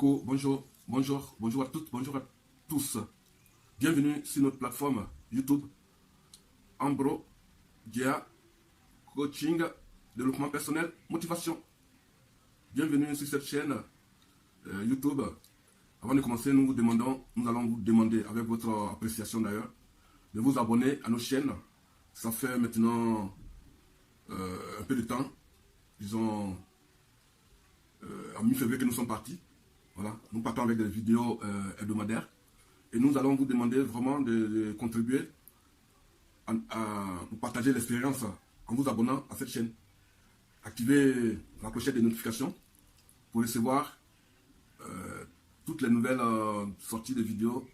Coucou, bonjour, bonjour, bonjour à toutes, bonjour à tous. Bienvenue sur notre plateforme YouTube Ambro Dia Coaching, Développement Personnel, Motivation. Bienvenue sur cette chaîne YouTube. Avant de commencer, nous allons vous demander, avec votre appréciation d'ailleurs, de vous abonner à nos chaînes. Ça fait maintenant un peu de temps, disons en mi-février que nous sommes partis. Voilà, nous partons avec des vidéos hebdomadaires et nous allons vous demander vraiment de contribuer pour partager l'expérience en vous abonnant à cette chaîne. Activez la clochette de notification pour recevoir toutes les nouvelles sorties de vidéos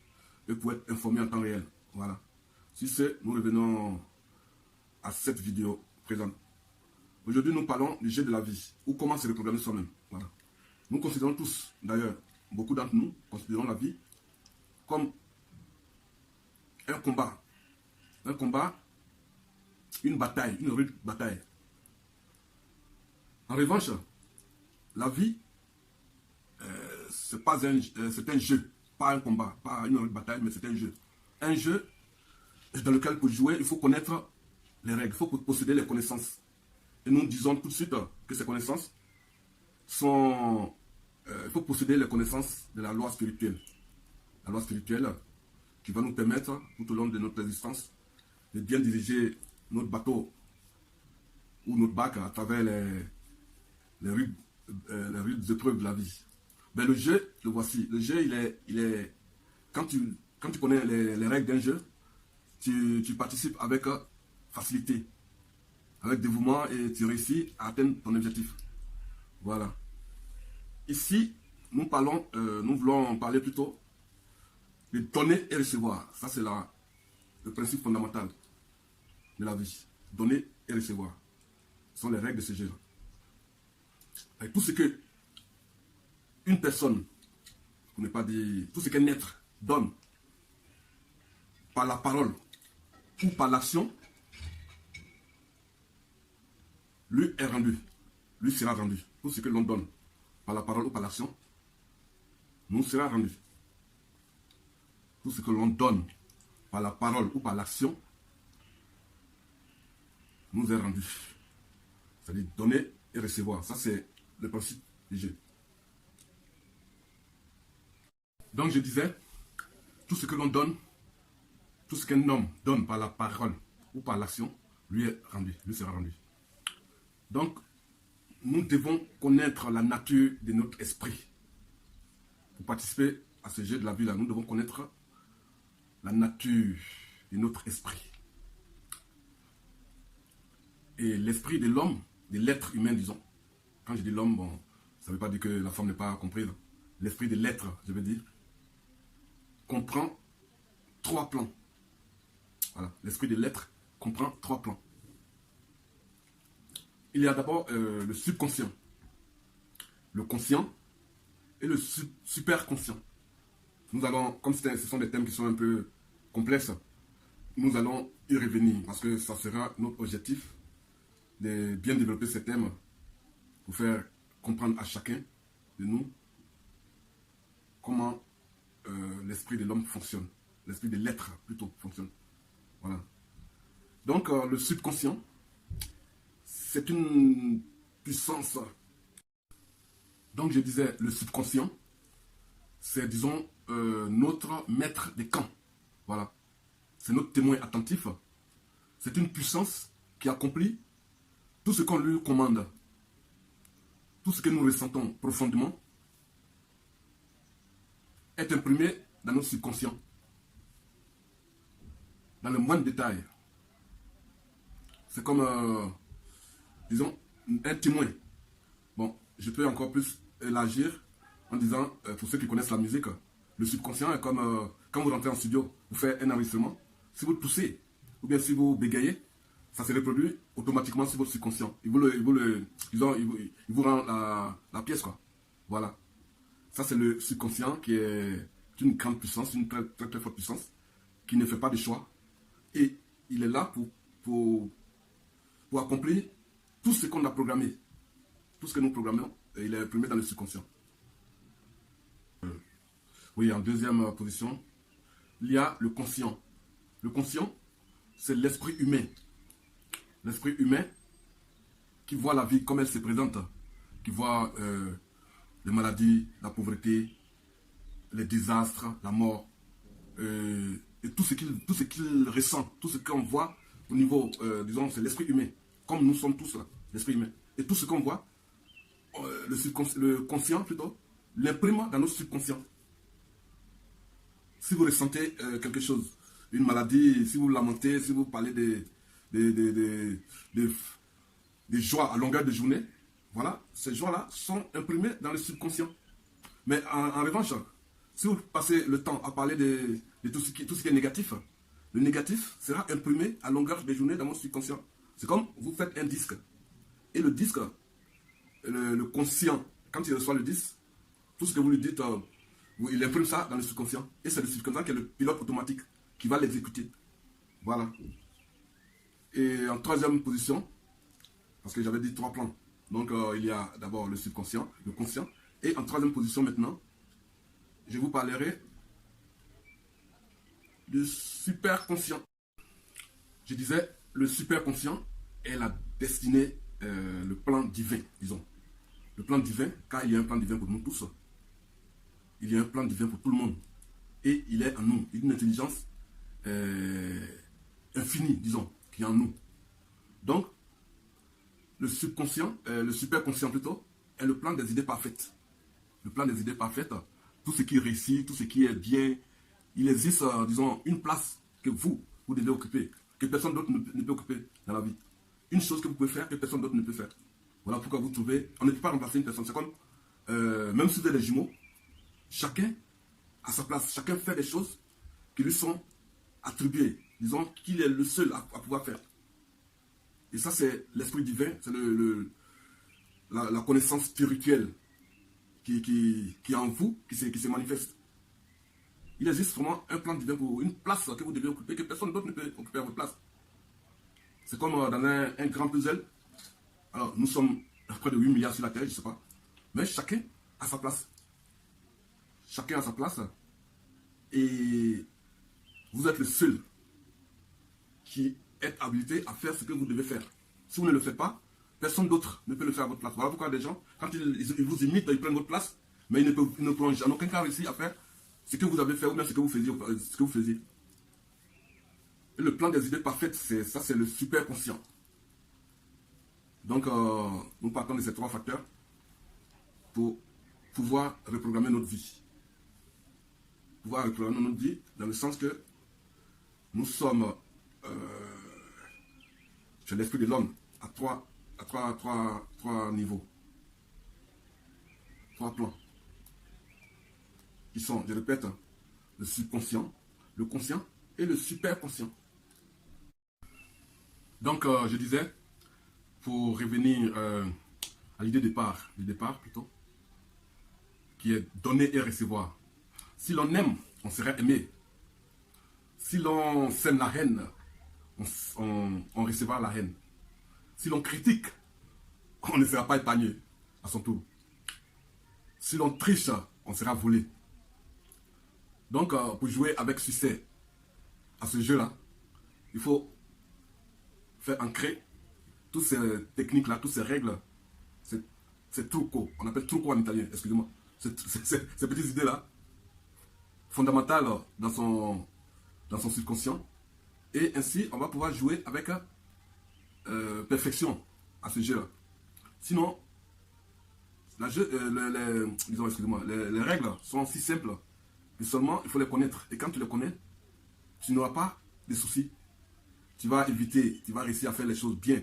et pour être informé en temps réel. Voilà. Sur ce, nous revenons à cette vidéo présente. Aujourd'hui, nous parlons du jeu de la vie, ou comment se reprogrammer soi-même. Voilà. Nous considérons tous, d'ailleurs, beaucoup d'entre nous considérons la vie comme un combat. Un combat, une bataille, une rude bataille. En revanche, la vie, c'est un jeu, pas un combat, pas une rude bataille, mais c'est un jeu. Un jeu dans lequel pour jouer, il faut connaître les règles, il faut posséder les connaissances. Et nous disons tout de suite que ces connaissances sont... il faut posséder les connaissances de la loi spirituelle. La loi spirituelle qui va nous permettre, tout au long de notre existence, de bien diriger notre bateau ou notre barque à travers les rudes épreuves de la vie. Mais le jeu, le voici. Le jeu, il est quand tu connais les règles d'un jeu, tu participes avec facilité, avec dévouement et tu réussis à atteindre ton objectif. Voilà. Ici, nous voulons parler plutôt de donner et recevoir. Ça, c'est le principe fondamental de la vie. Donner et recevoir. Ce sont les règles de ce jeu. Et tout ce que une personne, pour ne pas dire, tout ce qu'un être donne par la parole ou par l'action, lui est rendu. Lui sera rendu. Tout ce que l'on donne par la parole ou par l'action, nous sera rendu. Tout ce que l'on donne par la parole ou par l'action, nous est rendu. C'est-à-dire donner et recevoir. Ça, c'est le principe du jeu. Donc, je disais, tout ce que l'on donne, tout ce qu'un homme donne par la parole ou par l'action, lui est rendu, lui sera rendu. Donc, nous devons connaître la nature de notre esprit. Pour participer à ce jeu de la vie-là, nous devons connaître la nature de notre esprit. Et l'esprit de l'homme, de l'être humain, disons. Quand je dis l'homme, bon, ça ne veut pas dire que la femme n'est pas comprise. L'esprit de l'être, je veux dire, comprend 3 plans. Voilà, l'esprit de l'être comprend 3 plans. Il y a d'abord le subconscient, le conscient et le superconscient. Nous allons, comme ce sont des thèmes qui sont un peu complexes, nous allons y revenir parce que ça sera notre objectif de bien développer ces thèmes pour faire comprendre à chacun de nous comment l'esprit de l'homme fonctionne, l'esprit de l'être plutôt fonctionne. Voilà. Donc le subconscient, c'est une puissance. Donc je disais, le subconscient, c'est disons notre maître des camps. Voilà. C'est notre témoin attentif. C'est une puissance qui accomplit tout ce qu'on lui commande. Tout ce que nous ressentons profondément est imprimé dans notre subconscient. Dans le moindre détail. C'est comme, disons, un témoin. Bon, je peux encore plus élargir en disant, pour ceux qui connaissent la musique, le subconscient est comme quand vous rentrez en studio, vous faites un enregistrement. Si vous toussez, ou bien si vous bégayez, ça se reproduit automatiquement sur votre subconscient. Il vous rend la pièce, quoi. Voilà. Ça, c'est le subconscient qui est une grande puissance, une très, très, très forte puissance, qui ne fait pas de choix. Et il est là pour accomplir tout ce qu'on a programmé. Tout ce que nous programmons, il est imprimé dans le subconscient. Oui, en deuxième position, il y a le conscient. Le conscient, c'est l'esprit humain. L'esprit humain qui voit la vie comme elle se présente, qui voit les maladies, la pauvreté, les désastres, la mort, et tout ce qu'il ressent, tout ce qu'on voit au niveau, disons, c'est l'esprit humain, comme nous sommes tous là, l'esprit humain. Et tout ce qu'on voit, le conscient plutôt, l'imprime dans notre subconscient. Si vous ressentez quelque chose, une maladie, si vous lamentez, si vous parlez des joies à longueur de journée, voilà, ces joies-là sont imprimées dans le subconscient. Mais en revanche, si vous passez le temps à parler de tout ce qui est négatif, le négatif sera imprimé à longueur de journée dans mon subconscient. C'est comme vous faites un disque. Et le disque, le conscient, quand il reçoit le disque, tout ce que vous lui dites, il imprime ça dans le subconscient. Et c'est le subconscient qui est le pilote automatique qui va l'exécuter. Voilà. Et en troisième position, parce que j'avais dit 3 plans. Donc il y a d'abord le subconscient, le conscient. Et en troisième position maintenant, je vous parlerai du superconscient. Je disais, le superconscient est la destinée, le plan divin, disons. Le plan divin, car il y a un plan divin pour nous tous. Il y a un plan divin pour tout le monde. Et il est en nous. Il y a une intelligence infinie, disons, qui est en nous. Donc, le subconscient, le superconscient plutôt, est le plan des idées parfaites. Le plan des idées parfaites, tout ce qui réussit, tout ce qui est bien, il existe, disons, une place que vous devez occuper, que personne d'autre ne peut occuper dans la vie. Une chose que vous pouvez faire que personne d'autre ne peut faire. Voilà pourquoi vous trouvez, on ne peut pas remplacer une personne. C'est comme, même si vous êtes des jumeaux, chacun a sa place, chacun fait des choses qui lui sont attribuées, disons qu'il est le seul à pouvoir faire. Et ça, c'est l'esprit divin, c'est la connaissance spirituelle qui est en vous, qui se manifeste. Il existe vraiment un plan divin pour une place que vous devez occuper, que personne d'autre ne peut occuper à votre place. C'est comme dans un grand puzzle. Alors, nous sommes près de 8 milliards sur la Terre, je ne sais pas. Mais chacun a sa place. Chacun a sa place. Et vous êtes le seul qui est habilité à faire ce que vous devez faire. Si vous ne le faites pas, personne d'autre ne peut le faire à votre place. Voilà pourquoi des gens, quand ils vous imitent, ils prennent votre place, mais ils ne pourront en aucun cas réussir à faire ce que vous avez fait ou bien ce que vous faisiez. Et le plan des idées parfaites, c'est le superconscient. Donc, nous partons de ces 3 facteurs pour pouvoir reprogrammer notre vie. Pouvoir reprogrammer notre vie dans le sens que nous sommes chez l'esprit de l'homme à trois niveaux, 3 plans. Qui sont, je répète, le subconscient, le conscient et le superconscient. Donc, je disais, pour revenir à l'idée de départ plutôt, qui est donner et recevoir. Si l'on aime, on sera aimé. Si l'on sème la haine, on recevra la haine. Si l'on critique, on ne sera pas épargné à son tour. Si l'on triche, on sera volé. Donc, pour jouer avec succès à ce jeu-là, il faut faire ancrer toutes ces techniques-là, toutes ces règles, ces trucos, on appelle truco en italien, excusez-moi, ces petites idées-là, fondamentales dans son subconscient. Et ainsi, on va pouvoir jouer avec perfection à ce jeu-là. Sinon, les règles sont si simples que seulement il faut les connaître. Et quand tu les connais, tu n'auras pas de soucis. Tu vas éviter, tu vas réussir à faire les choses bien.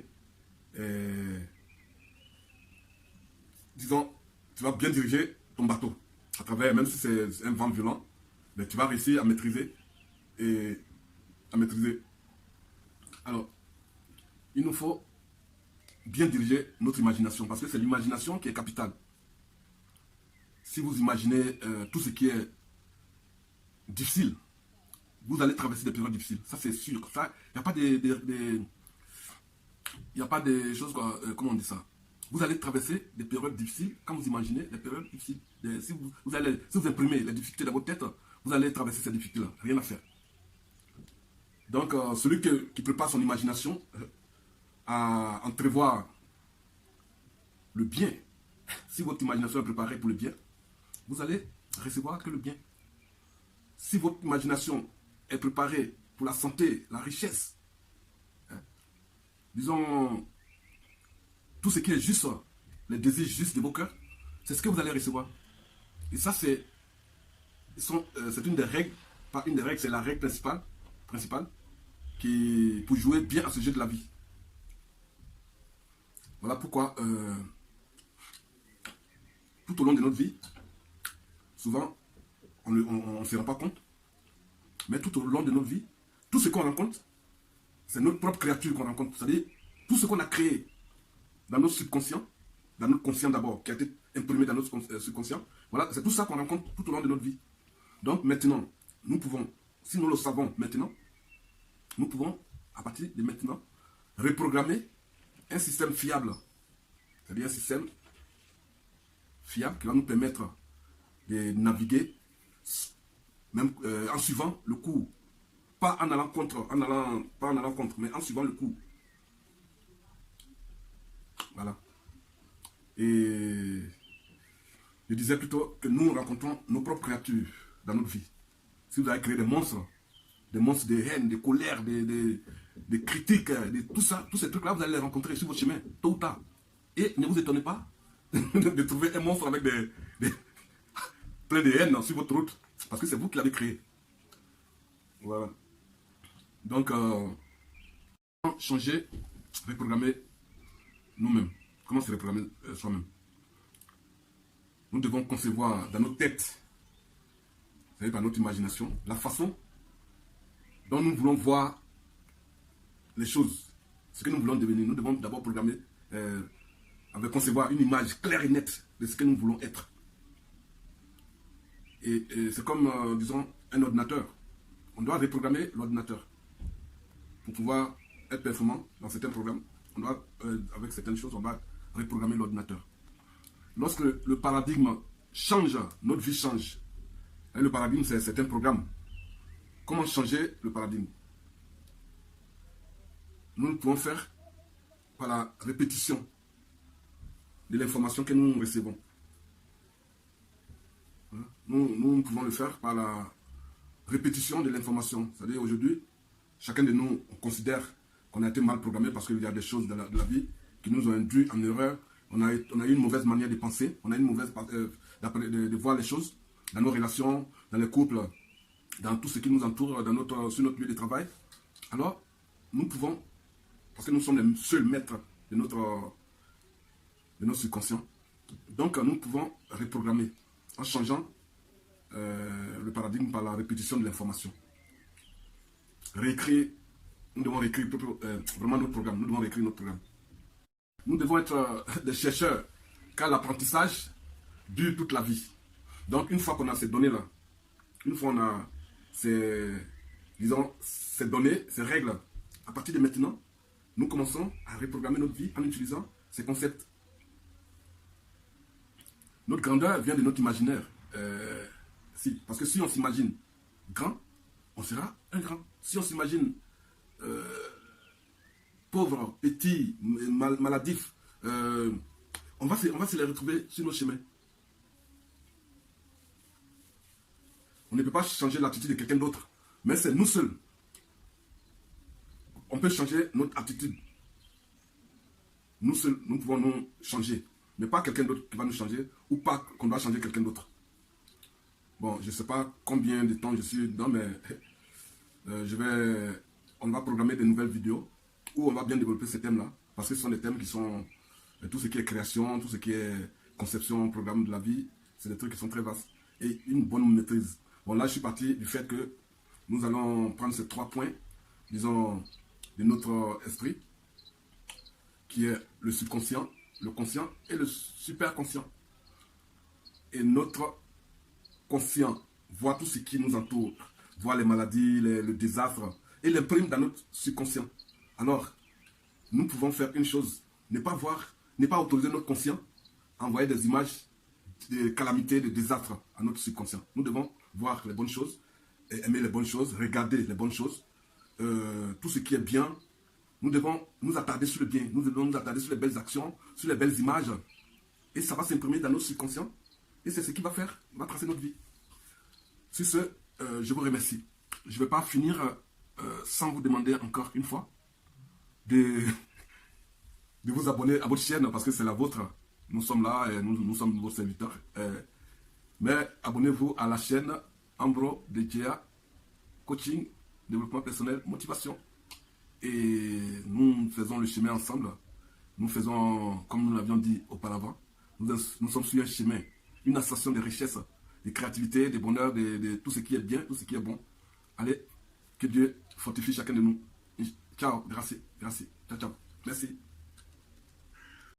Disons, tu vas bien diriger ton bateau à travers, même si c'est un vent violent, mais tu vas réussir à maîtriser. Alors, il nous faut bien diriger notre imagination, parce que c'est l'imagination qui est capitale. Si vous imaginez tout ce qui est difficile, vous allez traverser des périodes difficiles. Ça, c'est sûr. Il n'y a pas des choses, comment on dit ça? vous allez traverser des périodes difficiles quand vous imaginez des périodes difficiles. Si vous imprimez les difficultés dans votre tête, vous allez traverser ces difficultés-là. Rien à faire. Donc, celui qui prépare son imagination à entrevoir le bien, si votre imagination est préparée pour le bien, vous allez recevoir que le bien. Si votre imagination est préparée pour la santé, la richesse, disons, tout ce qui est juste, les désirs justes de vos cœurs, c'est ce que vous allez recevoir. Et ça, c'est une des règles, pas une des règles, c'est la règle principale pour jouer bien à ce jeu de la vie. Voilà pourquoi, tout au long de notre vie, souvent, on ne se rend pas compte, mais tout au long de notre vie, tout ce qu'on rencontre, c'est notre propre créature qu'on rencontre. C'est-à-dire, tout ce qu'on a créé dans notre subconscient, dans notre conscient d'abord, qui a été imprimé dans notre subconscient, voilà, c'est tout ça qu'on rencontre tout au long de notre vie. Donc maintenant, nous pouvons, si nous le savons maintenant, nous pouvons, à partir de maintenant, reprogrammer un système fiable. C'est-à-dire un système fiable qui va nous permettre de naviguer même en suivant le cours. Pas en allant contre, mais en suivant le cours. Voilà. Et je disais plutôt que nous rencontrons nos propres créatures dans notre vie. Si vous avez créé des monstres de haine, de colère, de critiques, de tout ça, tous ces trucs-là, vous allez les rencontrer sur votre chemin, tôt ou tard. Et ne vous étonnez pas de trouver un monstre avec plein de haine sur votre route, parce que c'est vous qui l'avez créé. Voilà. Donc, changer, reprogrammer nous-mêmes. Comment se reprogrammer soi-même? Nous devons concevoir dans notre tête, c'est-à-dire par notre imagination, la façon dont nous voulons voir les choses, ce que nous voulons devenir. Nous devons d'abord programmer, avec concevoir une image claire et nette de ce que nous voulons être. Et c'est comme, disons, un ordinateur. On doit reprogrammer l'ordinateur pour pouvoir être performant dans certains programmes. On doit, avec certaines choses, on doit reprogrammer l'ordinateur. Lorsque le paradigme change, notre vie change. Et le paradigme, c'est un programme. Comment changer le paradigme? Nous le pouvons faire par la répétition de l'information que nous recevons. Nous pouvons le faire par la répétition de l'information. C'est-à-dire aujourd'hui, chacun de nous on considère qu'on a été mal programmé parce qu'il y a des choses de la vie qui nous ont induit en erreur. On a eu une mauvaise manière de penser, on a une mauvaise de voir les choses dans nos relations, dans les couples, dans tout ce qui nous entoure, sur notre lieu de travail. Alors, nous pouvons, parce que nous sommes les seuls maîtres de notre subconscient, donc nous pouvons reprogrammer en changeant le paradigme par la répétition de l'information. Nous devons réécrire vraiment notre programme, nous devons réécrire notre programme. Nous devons être des chercheurs, car l'apprentissage dure toute la vie. Donc une fois qu'on a ces données-là, une fois qu'on a ces données, ces règles, à partir de maintenant, nous commençons à reprogrammer notre vie en utilisant ces concepts. Notre grandeur vient de notre imaginaire. Parce que si on s'imagine grand, on sera un grand. Si on s'imagine pauvre, petit, maladif, on va se les retrouver sur nos chemins. On ne peut pas changer l'attitude de quelqu'un d'autre, mais c'est nous seuls. On peut changer notre attitude. Nous seuls, nous pouvons nous changer, mais pas quelqu'un d'autre qui va nous changer, ou pas qu'on doit changer quelqu'un d'autre. Bon, je ne sais pas combien de temps je suis dedans, mais on va programmer de nouvelles vidéos où on va bien développer ces thèmes-là, parce que ce sont des thèmes qui sont, tout ce qui est création, tout ce qui est conception, programme de la vie, c'est des trucs qui sont très vastes et une bonne maîtrise. Bon, là, je suis parti du fait que nous allons prendre ces 3 points, disons, de notre esprit, qui est le subconscient, le conscient et le superconscient. Et notre conscient voit tout ce qui nous entoure, voit les maladies, le désastre, et l'imprime dans notre subconscient. Alors, nous pouvons faire une chose, ne pas voir n'est pas autoriser notre conscient à envoyer des images de calamités, de désastres à notre subconscient. Nous devons voir les bonnes choses, et aimer les bonnes choses, regarder les bonnes choses, tout ce qui est bien. Nous devons nous attarder sur le bien, nous devons nous attarder sur les belles actions, sur les belles images. Et ça va s'imprimer dans notre subconscient. Et c'est ce qui va faire, va tracer notre vie. Sur ce, je vous remercie. Je ne vais pas finir sans vous demander encore une fois de vous abonner à votre chaîne parce que c'est la vôtre. Nous sommes là et nous sommes vos serviteurs. Mais abonnez-vous à la chaîne Ambro Dejea Coaching, Développement Personnel, Motivation. Et nous faisons le chemin ensemble. Nous faisons, comme nous l'avions dit auparavant, nous sommes sur un chemin, une ascension de richesse, de créativité, de bonheur, de tout ce qui est bien, tout ce qui est bon. Allez, que Dieu fortifie chacun de nous. Ciao, merci, ciao, ciao. Merci.